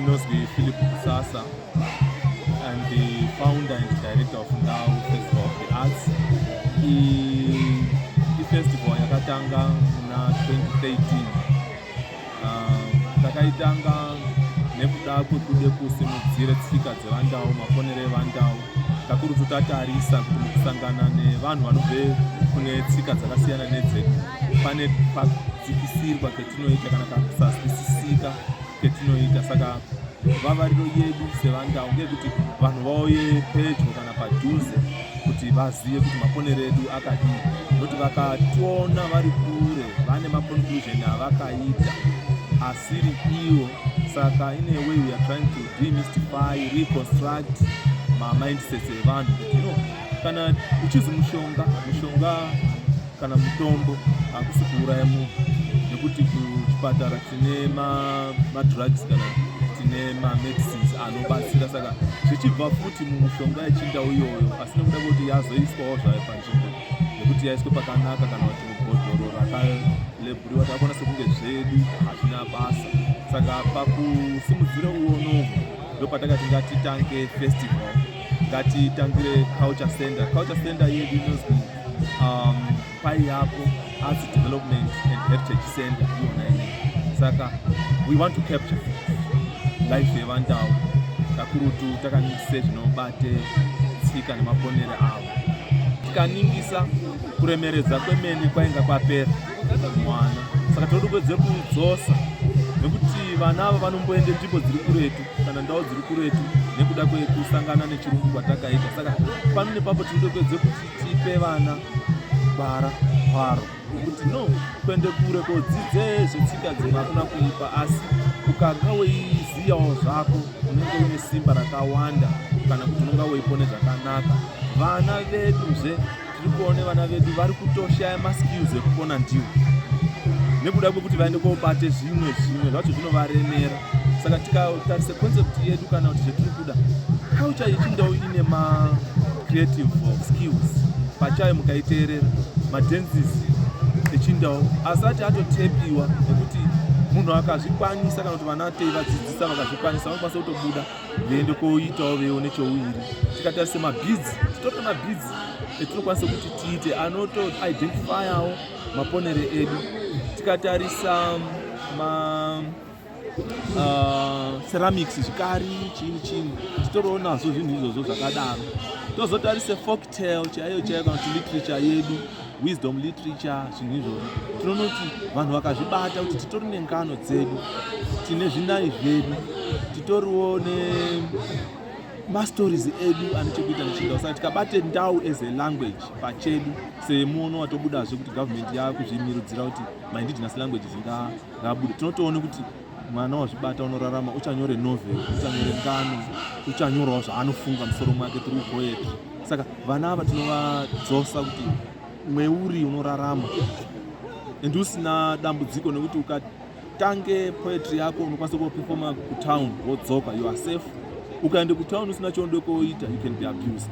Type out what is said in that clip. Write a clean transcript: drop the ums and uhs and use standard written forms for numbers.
ndinozwi Philip Kusasa and the founder and director of Ndau Festival of the Arts. Festival yakatanga muna 2013. Takaitanga nekuda kwekude kusimudzira tsika dzevaNdau, maponero evaNdau. Kakurutu tatarisa kuti mukusangana nevanhu vanobve kune tsika dzakasiyana nedzedu pane padzikisirwa ketinoita kana kusazwisisika ketinoita. Saka vavariro yedu sevaNdau ngekuti vanhu vauye pedyo kana padhuze kuti vazive kuti maponero edu akadii, nokuti vakationa vari kure vane maconclusion avakaita asiri iwo. Saka in a way we are trying to demystify, reconstruct mindsets evanhu kuti kana uchizi mushonga kana mutombo hakusi kuuraya munhu, nekuti kuchipatara tine madrugs kana tine mamedicines anobatsira. Saka zvichibva futi mumushonga yechindau iyoyo, asi nekuda kuti yazoiswawo zvayo panzvimbo nekuti yaiswe pakanaka kana kuti mubhodhoro rakalebhuriwa takona sekunge zvedu hazvina basa. Saka pakusimudzira uonohwu ndopatakati ngatitange festival, ngatitangire culture center. Culture center yedu inozwi pai yapo Arts Development and Heritage Center iyona ine. Saka we want to capture life yevaNdau, kakurutu takaningise zvinobate tsika nemaponero avo. Tikaningisa kuremeredza kwemene kwainga kwapera mwana. Saka tinoda kuedze kudzosa, nekuti vana ava vanomboende nzvimbo dziri kuretu kana ndau dziri kuretu nekuda kwekusangana nechirungu kwatakaita. Saka pano nepapo tinoda kuedze kuti tipe vana gwara hwaro kuti kuende kure kodzidze zvetsika dzimwe hakuna kuipa, asi ukanga weiziyawo zvako unenge une simba rakawanda kana kuti unonga weipone zvakanaka. Vana veduzve tiri kuone vana vedu vari kutoshaya maskills ekupona ndiwo nekuda kwekuti vaende kobate zvimwe zvacho zvinovaremera. Saka tikatarisa concept yedu kana kuti zvetiri kuda, culture yechindau ine ma-creative skills pachayo. Mukaiteerera madances echindau asati atotepiwa, nekuti munhu akazvikwanisa kana kuti vana teivadzidzisa vakazvikwanisa vanokwanisa kutobuda veiende koitawo veione chouiri. Tikatarisa mabeads, titorina mabeads etinokwanisa kuti tiite anoto-identifyawo maponero edu. Tikatarisa ceramics, zvikari chini titoriwo nazvo zvinhu izvozvo zvakadaro. Tozotarise folktale chaiyo kana kuti literature yedu, wisdom literature, zvinhu izvozvo tinoona kuti vanhu vakazvibata kuti titori nengano dzedu, tine zvinai zvedu, titoriwo mastories edu anechekuita nechindau. Saka tikabate ndau as a language pachedu, semuono watobudazve kuti government yakuzvimirudzira kuti ma-indigenous languages ngabude, tinotoone kuti mwana wazvibata unorarama uchanyore novel, uchanyore ngano, uchanyorawo zvaanofunga musoro mwake through poetry. Saka vana ava tinovadzosa kuti mweuri unorarama and usina dambudziko, nekuti ukatange poetry yako unokwanisa kupefoma kutown wodzoka, you are safe. Ukaende kutown usina choonde koita, you can be abused.